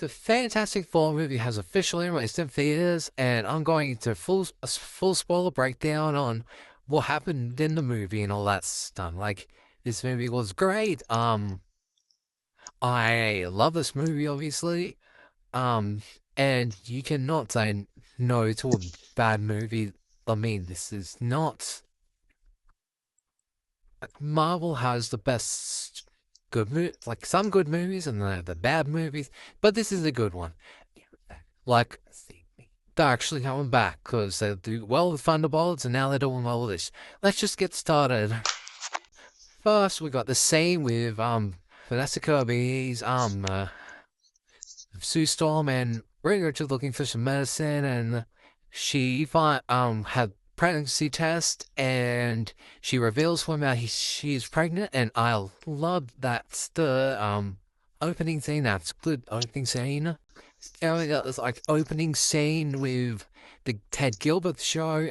The Fantastic Four movie has officially released in theaters, and I'm going into a full spoiler breakdown on what happened in the movie and all that stuff. Like, this movie was great. I love this movie, obviously. Um, and you cannot say no to a bad movie. I mean, this is not. Marvel has the best like some good movies and the bad movies, but this is a good one. Like, they're actually coming back because they do well with Thunderbolts and now they're doing well with this. Let's just get started. First, we got the scene with Vanessa Kirby's Sue Storm and Ring Richard looking for some medicine, and she had pregnancy test and she reveals to him that she's pregnant, and I love that's the opening scene. That's good opening scene. And we got this like opening scene with the Ted Gilbert show.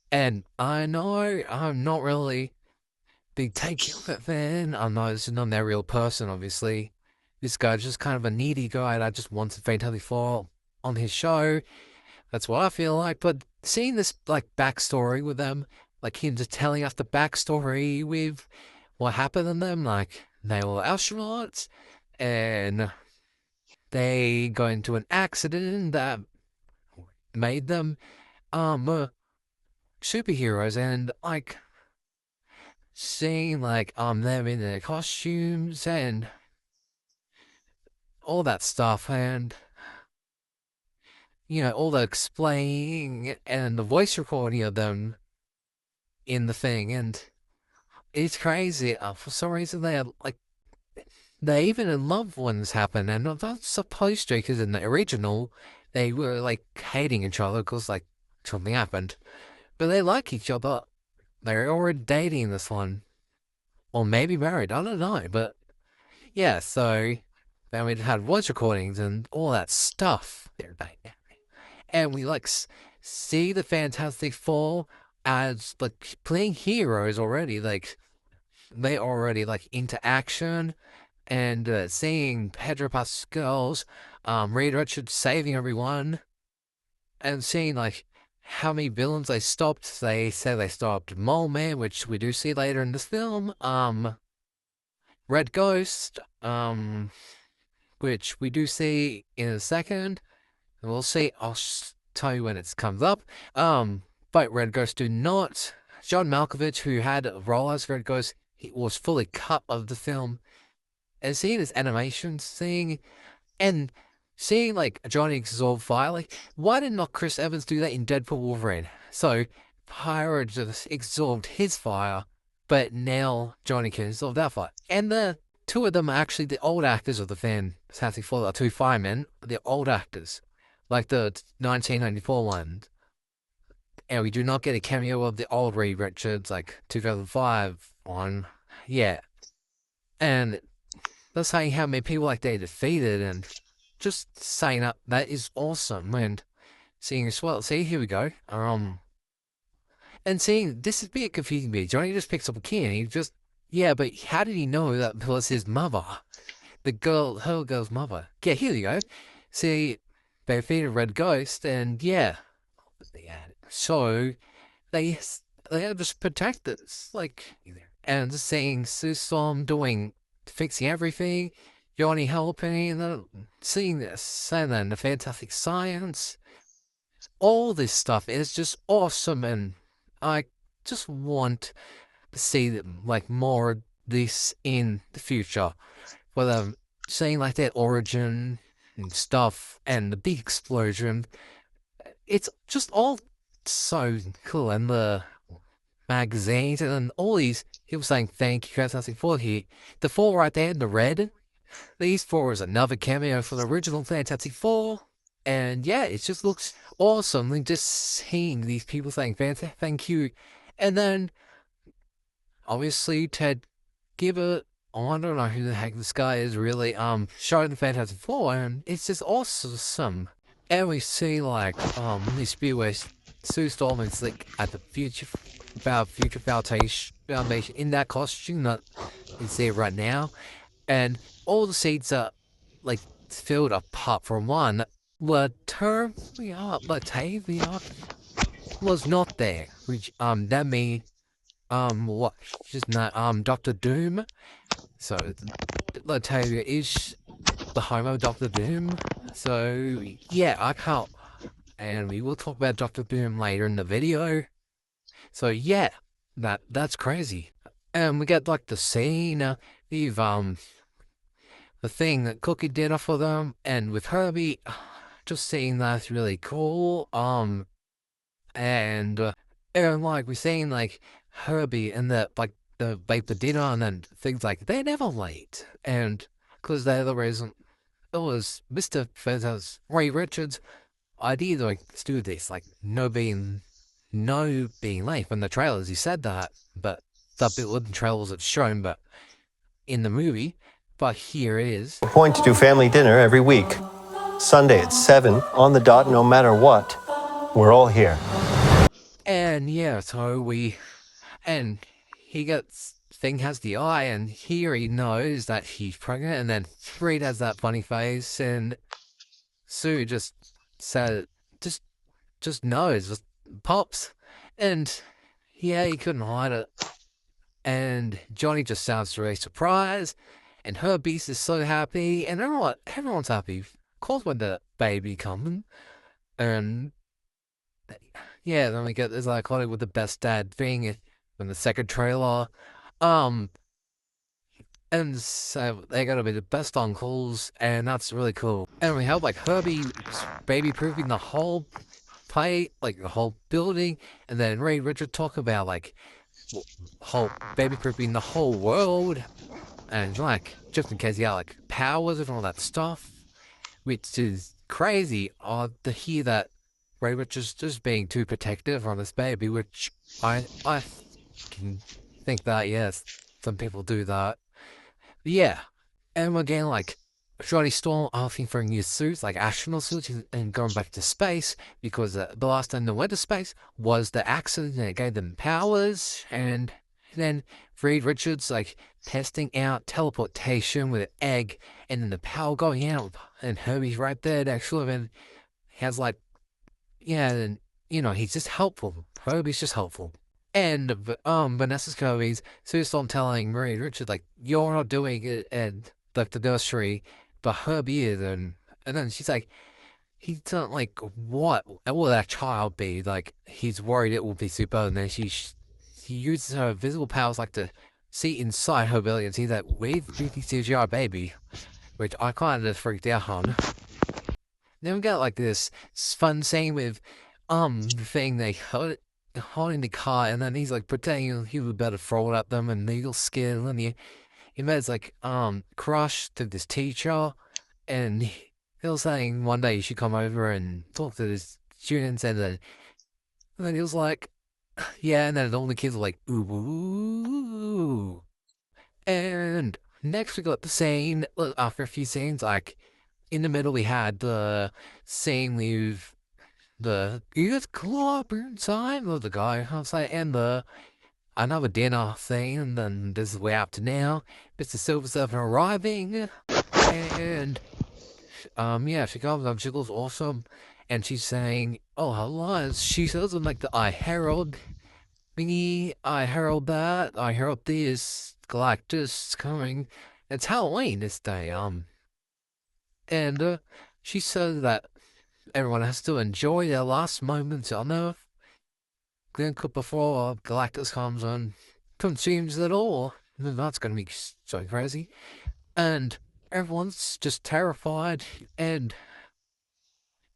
And I know I'm not really big Ted Gilbert fan. I'm not. This is not their real person, obviously. This guy's just kind of a needy guy that just wants a Fatality 4 on his show. That's what I feel like. But seeing this like backstory with them, like him just telling us the backstory with what happened to them, like they were astronauts and they got into an accident that made them superheroes, and like seeing like them in their costumes and all that stuff, and all the explaining and the voice recording of them in the thing, and it's crazy. For some reason, they are like they even in loved ones happen, and not supposed to, because in the original they were like hating each other because like something happened, but they like each other. They're already dating in this one, or maybe married. I don't know, but yeah. So then we had voice recordings and all that stuff. And we like see the Fantastic Four as like playing heroes already. Like they already like into action, and seeing Pedro Pascal's Reed Richards saving everyone, and seeing like how many villains they stopped. They say they stopped Mole Man, which we do see later in this film. Red Ghost, which we do see in a second. And we'll see. I'll tell you when it comes up. But Red Ghost do not. John Malkovich, who had a role as Red Ghost, he was fully cut of the film. And seeing this animation thing, and seeing like Johnny exhaust fire, like why did not Chris Evans do that in Deadpool Wolverine? So Pyro just absorbed his fire, but now Johnny can absorb that fire. And the two of them are actually the old actors of the Fantastic Four. The two firemen, they're old actors, like the 1994 one. And we do not get a cameo of the old Reed Richards, like 2005 one. Yeah. And they're saying how many people like they defeated, and just saying that is awesome. And seeing as well, see, here we go. And seeing this is a bit confusing me. Johnny just picks up a key and he just, yeah, but how did he know that was his mother? Her girl's mother. Yeah, here we go. See, they defeated Red Ghost, and yeah. So they have just protectors, like, and seeing Sue Storm fixing everything, Johnny helping, and then seeing this, and then the fantastic science, all this stuff is just awesome, and I just want to see like more of this in the future, whether seeing like that origin and stuff, and the big explosion. It's just all so cool, and the magazines and all these people saying thank you, Fantastic Four here. The four right there in the red, these four is another cameo for the original Fantastic Four. And yeah, it just looks awesome. Like just seeing these people saying thank you. And then obviously Ted Gibbert, I don't know who the heck this guy is really, showing the Fantastic Four, and it's just awesome. And we see like this view where Sue Storm is like at the future foundation in that costume that is there right now, and all the seats are like field apart from one. Latavia was not there, which that means what? Just not Doctor Doom. So Latavia is the home of Doctor Doom. So yeah, I can't. And we will talk about Doctor Doom later in the video. So yeah, that's crazy. And we get like the scene, the thing that Cookie did for them, and with Herbie, just seeing that's really cool. And like we're seeing like Herbie and the dinner and then things like they're never late, and because they're the reason it was Mr. Feathers, Ray Richards' idea to like do this, like no being late. From the trailers, he said that, but that bit with the trailers have shown, but in the movie. But here it is. Point to do family dinner every week. Sunday at 7 on the dot, no matter what. We're all here. And yeah, so and he gets, Thing has the eye, and here he knows that he's pregnant, and then Reed has that funny face, and Sue just said, just knows, just pops, and yeah, he couldn't hide it. And Johnny just sounds really surprised, and her beast is so happy, and everyone's happy. Of course, when the baby coming, and yeah, then we get this iconic with the best dad thing in the second trailer, and so they're gonna be the best uncles, and that's really cool. And we have like Herbie baby-proofing the whole play, like the whole building, and then Ray Richard talk about like whole baby-proofing the whole world, and like just in case he got like powers and all that stuff, which is crazy. To hear that Ray Richards just being too protective on this baby, which I can think that yes, some people do that. Yeah, and again like Johnny Storm asking for new suits, like astronaut suits, and going back to space, because the last time they went to space was the accident and it gave them powers, and then Reed Richards, like, testing out teleportation with an egg, and then the power going out, and Herbie's right there next to him, and he has, like, yeah, and, he's just helpful. Herbie's just helpful. And, Vanessa Kirby's Sue Storm telling Reed Richards, like, you're not doing it, and, like, the nursery, but Herbie is, and then she's like, he's not like, what will that child be? Like, he's worried it will be super, and then he uses her visible powers, like, to see inside her belly and see that weird 3D CGI baby, which I kind of freaked out on. Then we got, like, this fun scene with, the thing they hold in the car, and then he's, like, pretending he was about to throw it at them, and needle skin, and he made like crush to this teacher, and he was saying one day you should come over and talk to this students, and then he was like, yeah, and then all the kids were like, ooh. And next we got the scene, after a few scenes, like in the middle we had the scene with the youth club inside of the guy outside, and another dinner thing, and then this is way up to now. Mr. Silver Surfer arriving, and yeah, she comes up, she looks awesome, and she's saying, oh, hello. She says, like, I herald thingy, I herald that, I herald this, Galactus coming. It's Halloween this day, and she says that everyone has to enjoy their last moments on Earth. Before Galactus comes and consumes it all. That's going to be so crazy. And everyone's just terrified, and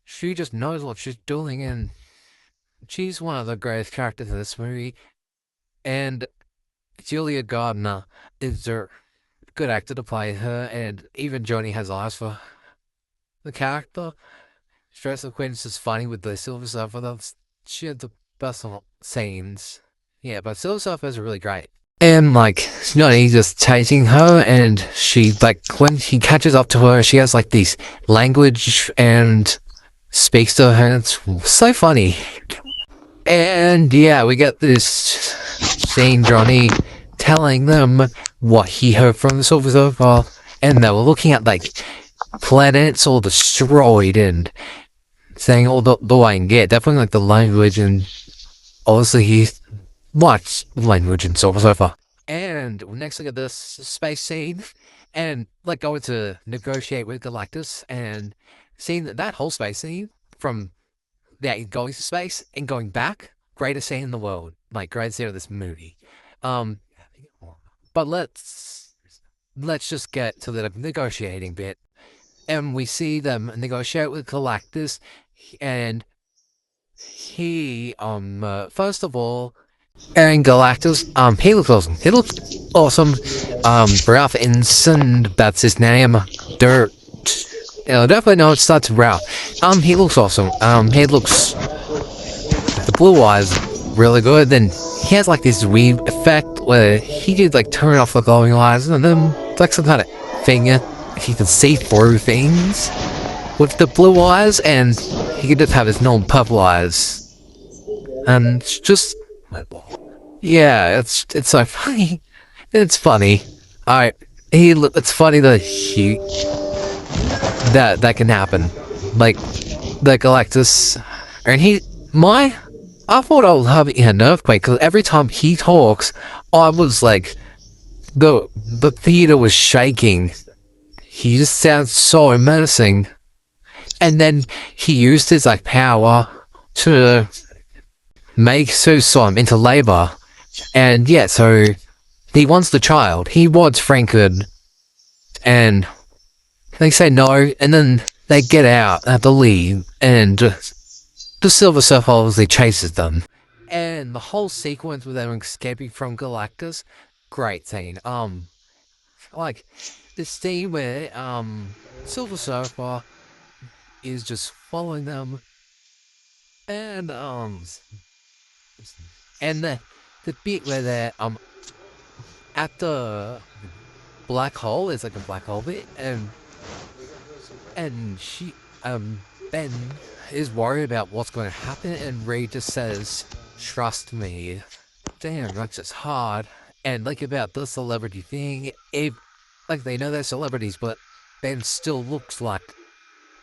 she just knows what she's doing, and she's one of the greatest characters in this movie. And Julia Gardner is a good actor to play her, and even Johnny has eyes for the character. Stress Quinn is just funny with the Silver Surfer. She had the best scenes. Yeah, but Silver Surfer is really great. And, like, Johnny just chasing her, and she, like, when he catches up to her, she has, like, these language and speaks to her, and it's so funny. And, yeah, we get this scene, Johnny telling them what he heard from the Silver Surfer, and they were looking at, like, planets all destroyed and saying all the way and get definitely like the language and obviously he watched language and so far. And next we get this space scene and like going to negotiate with Galactus and seeing that whole space scene from going to space and going back, greatest scene in the world, like greatest scene of this movie. But let's just get to the negotiating bit, and we see them negotiate with Galactus, and he first of all, and Galactus he looks awesome. He looks awesome. Ralph Ensign, that's his name. Dirt. Definitely know it starts with Ralph. He looks awesome. He looks the blue eyes really good. Then he has like this weird effect where he could like turn off the glowing eyes and then like some kind of finger he can see through things with the blue eyes, and he could just have his normal purple eyes. And it's just yeah, it's so funny. It's funny. Alright, it's funny that can happen. Like the Galactus, and I thought I was having an earthquake because every time he talks, I was like, the theater was shaking. He just sounds so menacing. And then he used his like power to make Sue Slime into labor. And yeah, so he wants the child. He wants Franklin. And they say no, and then they get out, have to leave, and the Silver Surfer obviously chases them. And the whole sequence with them escaping from Galactus, great scene. Like, this scene where, Silver Surfer is just following them, and, the bit where they're, at the black hole, it's like a black hole bit, and she, Ben is worried about what's going to happen, and Reed just says, trust me. Damn, that's just hard. And like about the celebrity thing, like they know they're celebrities, but Ben still looks like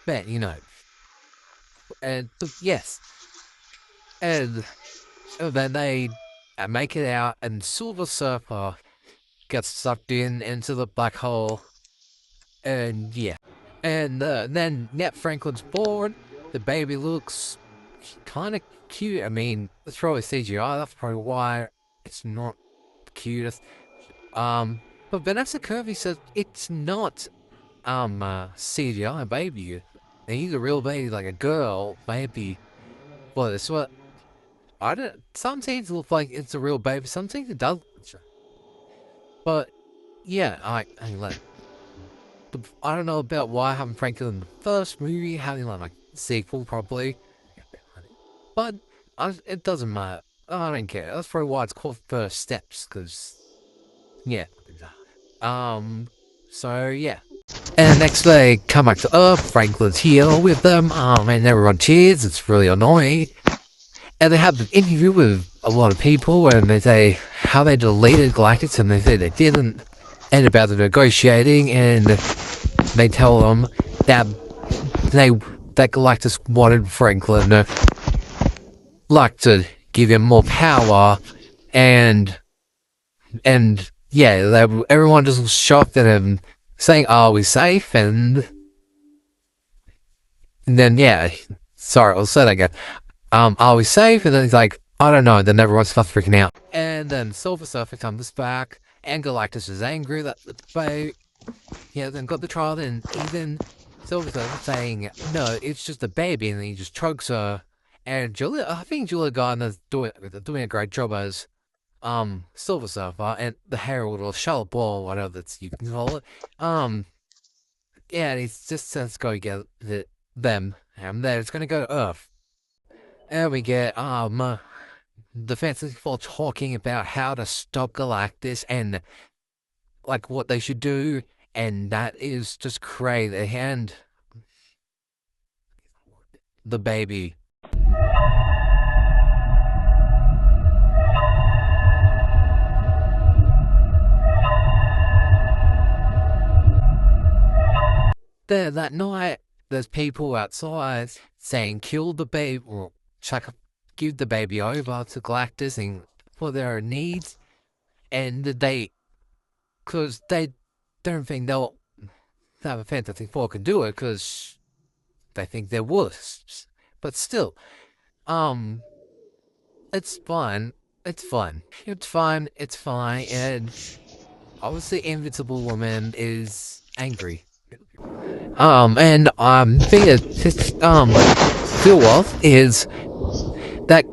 Ben, you know. And yes. And then they make it out, and Silver Surfer gets sucked into the black hole. And yeah. And then Nat Franklin's born. The baby looks kind of cute. I mean, it's probably CGI. That's probably why it's not the cutest. But Vanessa Kirby says it's not CGI baby. He's a real baby, like a girl baby. Well, it's what I don't. Some scenes look like it's a real baby. Some scenes it does. But yeah, I don't know about why I haven't Franklin in the first movie, having like sequel probably, but it doesn't matter. I don't care. That's probably why it's called First Steps, because yeah. So yeah. And next they come back to Earth. Franklin's here with them. And everyone cheers. It's really annoying. And they have an interview with a lot of people, and they say how they deleted Galactus, and they say they didn't. And about the negotiating, and they tell them that Galactus wanted Franklin like to give him more power, and yeah, everyone just was shocked at him, saying, "Are we safe?" And then yeah, sorry, I'll say that again. Are we safe? And then he's like, I don't know. Then everyone starts freaking out, and then Silver Surfer comes back. And Galactus is angry that he hasn't got the child, and even Silver Surfer saying, no, it's just a baby, and then he just chokes her. And I think Julia Gardner's doing a great job as Silver Surfer, and the Herald or Charlotte Ball, whatever you can call it. Yeah, and he just says go get them, and then it's gonna go to Earth. And we get the Fantastic Four talking about how to stop Galactus and like what they should do, and that is just crazy. And the baby. there that night, there's people outside saying kill the baby or give the baby over to Galactus and for their needs, and because they don't think they'll have a Fantastic Four can do it because they think they're woolists. But still, it's fun. It's fun. It's fun. It's fine. And obviously, Invincible Woman is angry. And thing that feel off is that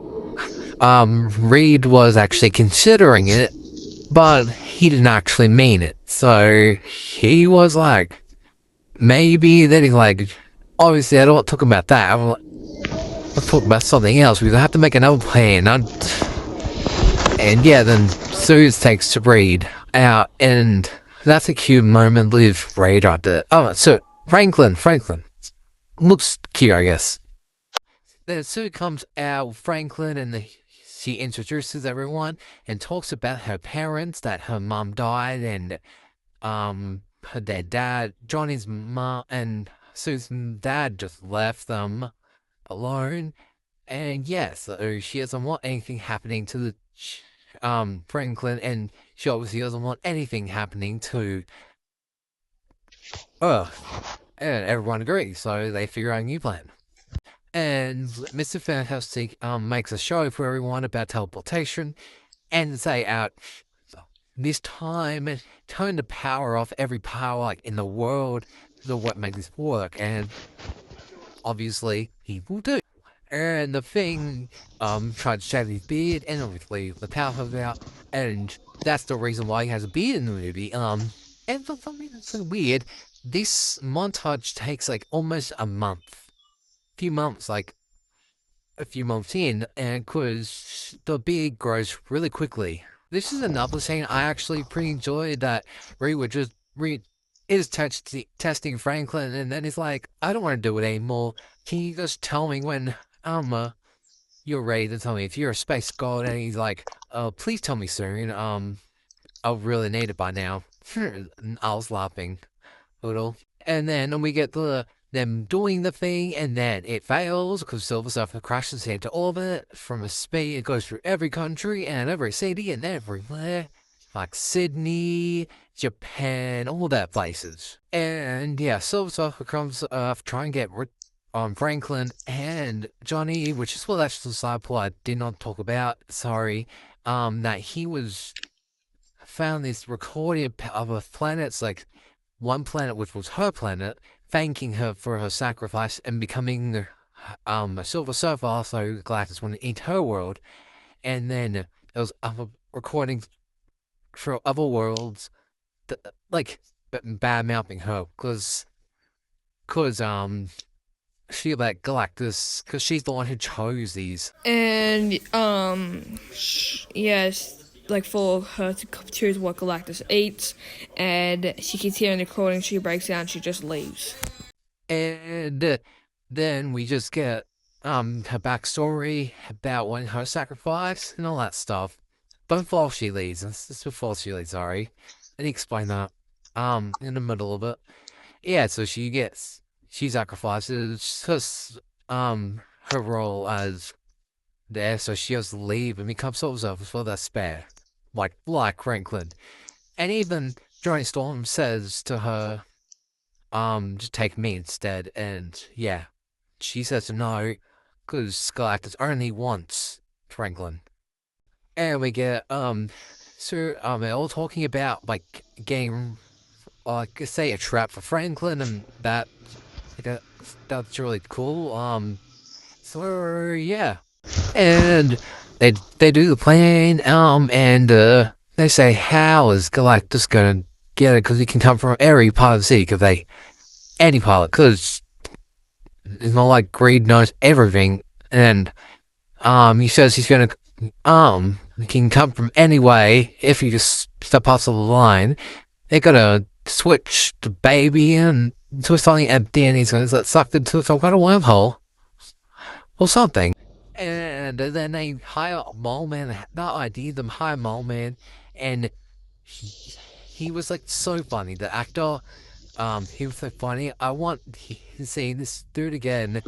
Reed was actually considering it, but he didn't actually mean it. So he was like, maybe. Then he's like, obviously, I don't want to talk about that. Let's talk about something else because I have to make another plan. And yeah, then Zeus takes to Reed out, and that's a cute moment with Reed right there. Oh, so Franklin looks cute, I guess. Then Sue comes out with Franklin, and she introduces everyone and talks about her parents, that her mom died, and their dad, Johnny's mom, and Sue's dad just left them alone. And yes, so she doesn't want anything happening to the Franklin, and she obviously doesn't want anything happening to Earth. And everyone agrees, so they figure out a new plan. And Mr. Fantastic makes a show for everyone about teleportation, and say out this time turn the power off every power like in the world to what makes this work, and obviously he will do. And the Thing tried to shave his beard, and obviously the power comes out, and that's the reason why he has a beard in the movie. And for something that's so weird, this montage takes like almost a month. Like a few months in, and because the beard grows really quickly. This is another scene I actually pretty enjoyed, that Reed is testing Franklin, and then he's like, I don't want to do it anymore. Can you just tell me when you're ready to tell me if you're a space god? And he's like, please tell me soon. I'll really need it by now. I was laughing a little. And then we get them doing the thing, and then it fails because Silver Surfer crashes into orbit from a speed. It goes through every country and every city and everywhere, like Sydney, Japan, all that places. And yeah, Silver Surfer comes to Earth, try and get Franklin and Johnny, which is that's the side plot I did not talk about. Sorry, that he found this recording of a planet's like one planet, which was her planet, thanking her for her sacrifice and becoming a Silver Surfer, so Galactus wanted to eat her world. And then there was other recordings for other worlds, like bad mouthing her, because she let Galactus, because she's the one who chose these. And yes, like for her to choose what Galactus eats, and she keeps hearing the recording, she breaks down, she just leaves. And then we just get her backstory about when her sacrifice and all that stuff. But before she leaves, sorry. I didn't explain that in the middle of it. Yeah, so she sacrifices just her role as there, so she has to leave and become Silver Surfer for the spare. Like Franklin. And even Johnny Storm says to her, just take me instead, and yeah, she says no, because Galactus only wants Franklin. And we get, they're all talking about, like, getting, say, a trap for Franklin, and that's really cool, so, yeah. And they do the plan, and they say, how is Galactus gonna get it? Because he can come from every part of the city, any pilot, because it's not like Reed knows everything, and he says he's gonna he can come from any way if you just step past the line. They're gonna switch the baby and to something empty, and he's gonna get sucked into some kind of wormhole or something. And then they hire Mole Man. That idea, them hire Mole Man, and he was like so funny. The actor, he was so funny. I want to see this dude again.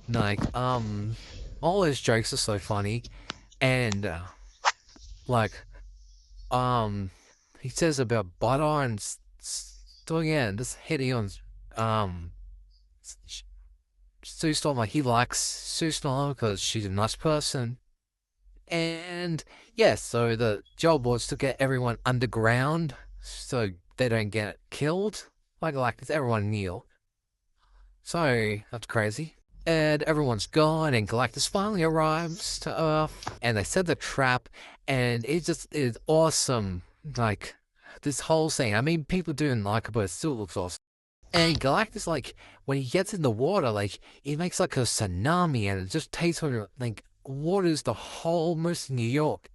Like, all his jokes are so funny, and like, he says about butter and doing it, and just hitting on Sue Storm. Like, he likes Sue Storm because she's a nice person, and yeah. So the job was to get everyone underground so they don't get killed. Like everyone kneel. So that's crazy. And everyone's gone, and Galactus finally arrives to Earth, and they set the trap, and it just is awesome. Like, this whole scene. I mean, people didn't like it, but it still looks awesome. And Galactus, like, when he gets in the water, like, it makes like a tsunami, and it just takes over, like, waters the whole most of New York.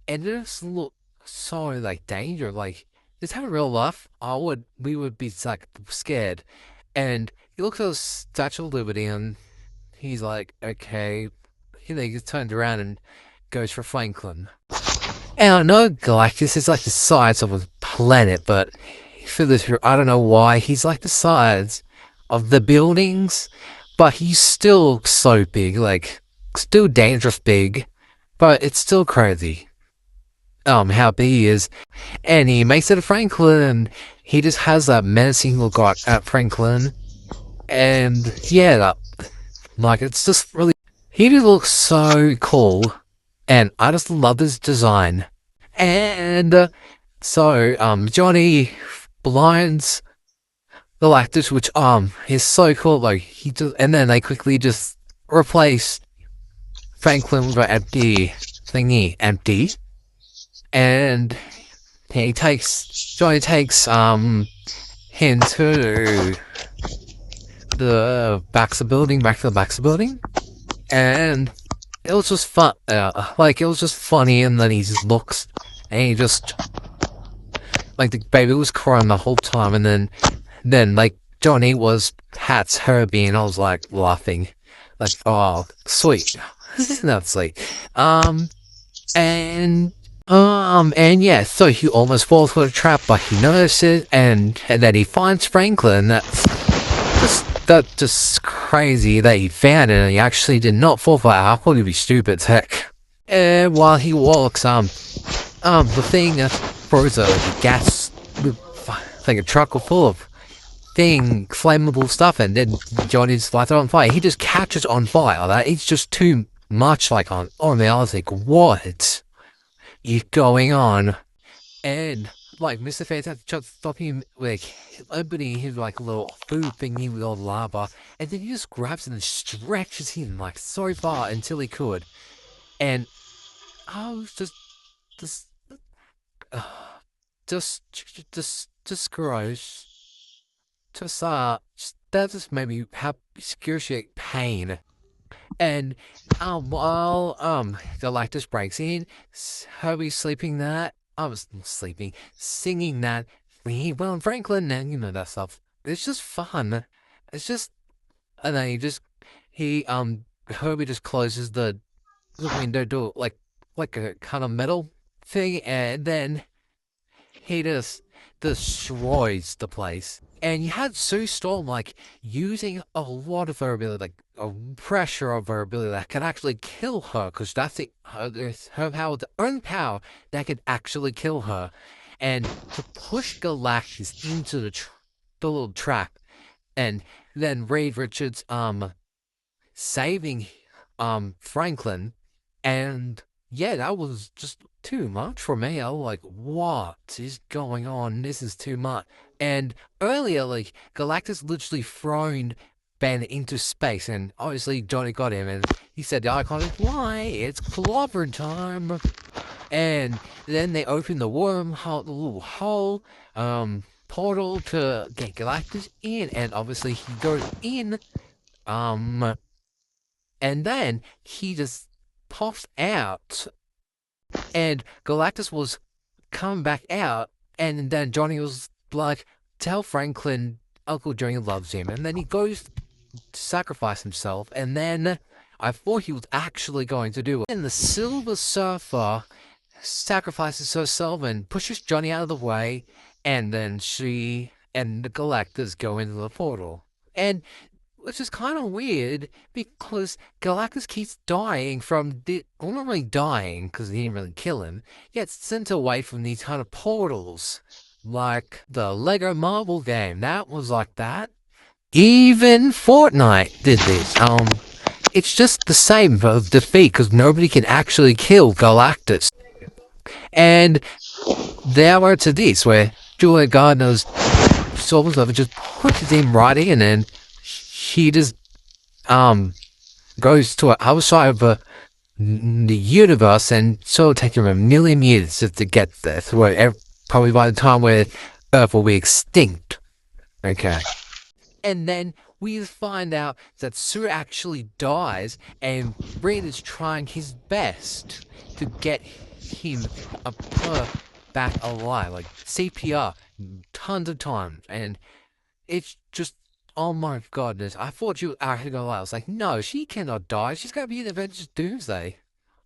And it just looks so, like, dangerous. Like, just have a real life, we would be, like, scared. And he looks at the Statue of Liberty, and he's like, okay. He then gets turned around and goes for Franklin. And I know Galactus is like the size of a planet, but for this, I don't know why he's like the size of the buildings, but he's still so big, like still dangerous big, but it's still crazy. How big he is, and he makes it to Franklin. He just has that menacing look at Franklin, and yeah, like it's just really. He just looks so cool, and I just love his design. And Johnny blinds Galactus, which is so cool. Like and then they quickly just replace Franklin with an empty, and Johnny takes him to the Baxter building, back to the Baxter building, and it was just fun. Like, it was just funny, and then he just looks, and he just, like, the baby was crying the whole time, and then like Johnny had Herbie, and I was like laughing, like, oh, sweet, not sweet, and yeah, so he almost falls for the trap, but he notices, and then he finds Franklin. That's just crazy that he found it, and he actually did not fall for it. I thought he'd be stupid as heck. And while he walks, the thing throws a gas, like a truck full of flammable stuff, and then Johnny just lights it on fire. He just catches on fire. That it's just too much. Like on me, I was like, what is going on? And like Mr. Fantastic tries to stop him, like opening his like little food thingy with all the lava, and then he just grabs it and stretches him like so far until he could. And I was just gross. That just made me have excruciating pain. And while Galactus breaks in, Herbie's sleeping that. I was sleeping, singing that Well and Franklin, and you know that stuff. It's just fun. It's just, and then Herbie just closes the window door like a kind of metal thing, and then he just destroys the place. And you had Sue Storm like using a lot of her ability, like a pressure of her ability that could actually kill her, because that's her power, the own power that could actually kill her, and to push Galactus into the little trap, and then Reed Richards saving Franklin, and yeah, that was just too much for me. I was like, what is going on? This is too much. And earlier, like, Galactus literally thrown Ben into space, and obviously Johnny got him, and he said the iconic line, it's clobber time. And then they open the wormhole, the little hole, portal to get Galactus in, and obviously he goes in, and then he just pops out, and Galactus was coming back out, and then Johnny was like, tell Franklin Uncle Johnny loves him, and then he goes to sacrifice himself, and then I thought he was actually going to do it. And the Silver Surfer sacrifices herself and pushes Johnny out of the way, and then she and the Galactus go into the portal. And which is kind of weird because Galactus keeps dying from well, not really dying because he didn't really kill him. Gets sent away from these kind of portals, like the Lego Marvel game. That was like that. Even Fortnite did this. It's just the same of defeat because nobody can actually kill Galactus. And there were to this where Julia Gardner's Soul Lover just puts him right in, and she just goes to the other side of the universe, and so it'll take him a million years just to get there. So probably by the time where Earth will be extinct. Okay. And then we find out that Sue actually dies, and Reed is trying his best to get him back alive, like CPR, tons of times, and it's just, oh my goodness, I thought you were actually gonna lie. I was like, no, she cannot die. She's gonna be in Avengers Doomsday.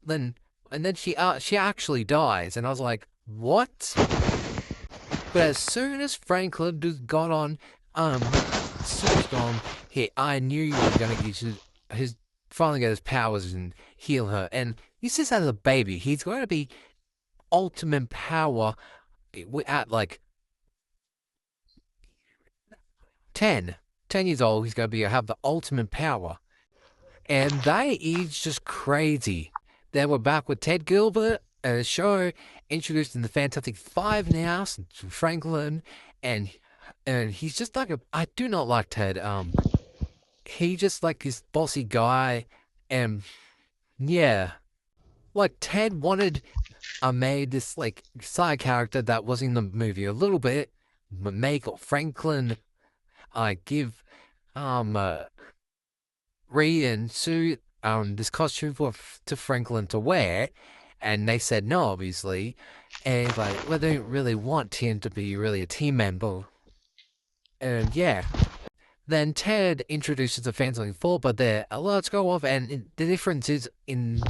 And then she actually dies, and I was like, what? But as soon as Franklin just got on, Superstorm, I knew you were gonna get his finally get his powers and heal her. And he says as a baby, he's going to be ultimate power at like 10 years old. He's going to have the ultimate power, and that is just crazy. Then we're back with Ted Gilbert, a show introduced in the Fantastic Five now, Franklin, and he's just like I do not like Ted. He just like this bossy guy, and yeah, like Ted wanted made this like side character that was in the movie a little bit, but make Franklin give Reed and Sue this costume to Franklin to wear, and they said no, obviously, and like, well, they don't really want him to be really a team member, and yeah. Then Ted introduces the Fantastic Four, but their alerts go off, and the difference is in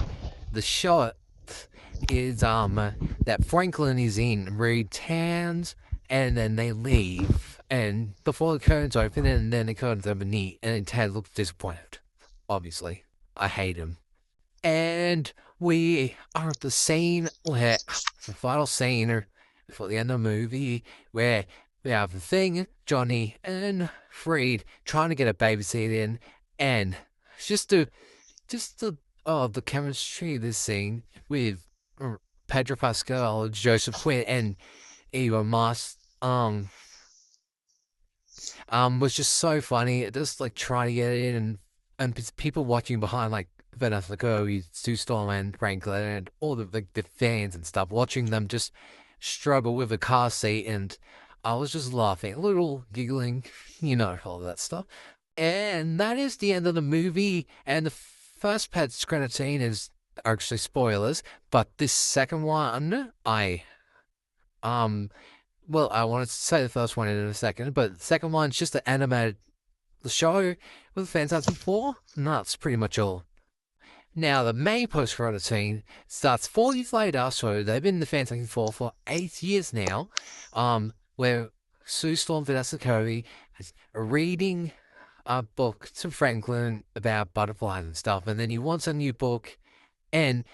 the shot is that Franklin is in Reed's hands, and then they leave, and before the curtains open, and then the curtains open neat, and Ted looks disappointed. Obviously, I hate him. And we are at the scene where the final scene before the end of the movie, where we have the Thing, Johnny, and Reed trying to get a babysitter in, and just the chemistry of this scene with Pedro Pascal, Joseph Quinn, and Eva Moss was just so funny. Just like trying to get it in, and people watching behind, like Vanessa Kirby, Sue Storm, and Franklin, and all the fans and stuff, watching them just struggle with a car seat, and I was just laughing, a little giggling, all that stuff. And that is the end of the movie, and the first credit scene is actually spoilers, but this second one, I wanted to say the first one in a second, but the second one's just the animated show with Fantastic Four, and that's pretty much all. Now, the main post-credit scene starts 4 years later, so they've been in the Fantastic Four for 8 years now, where Sue Storm, Vanessa Kirby is reading a book to Franklin about butterflies and stuff, and then he wants a new book, and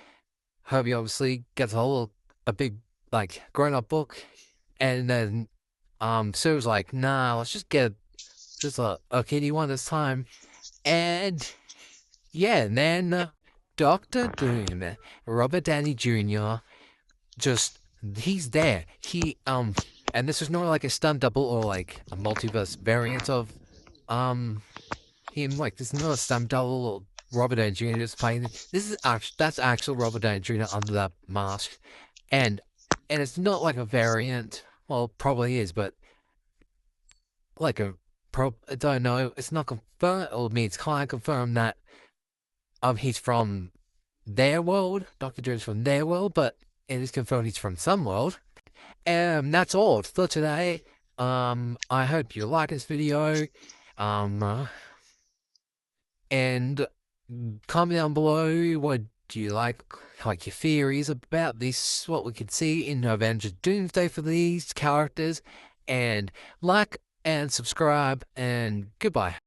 Herbie obviously gets a big, like, grown-up book, and then Sue's like, nah, let's just get just a kiddie one this time, and yeah, and then Dr. Doom, Robert Downey Jr., he's there. And this is not like a stunt double or like a multiverse variant of him. Like, this is not a stunt double or Robert Downey Jr. just playing. That's actual Robert Downey Jr. under that mask, and it's not like a variant. Well, probably is, but like I don't know. It's not confirmed. Or it's kind of confirmed that he's from their world. Dr. Doom's from their world, but it is confirmed he's from some world. That's all for today. I hope you like this video. And comment down below what do you like your theories about this, what we could see in Avengers Doomsday for these characters, and like and subscribe, and goodbye.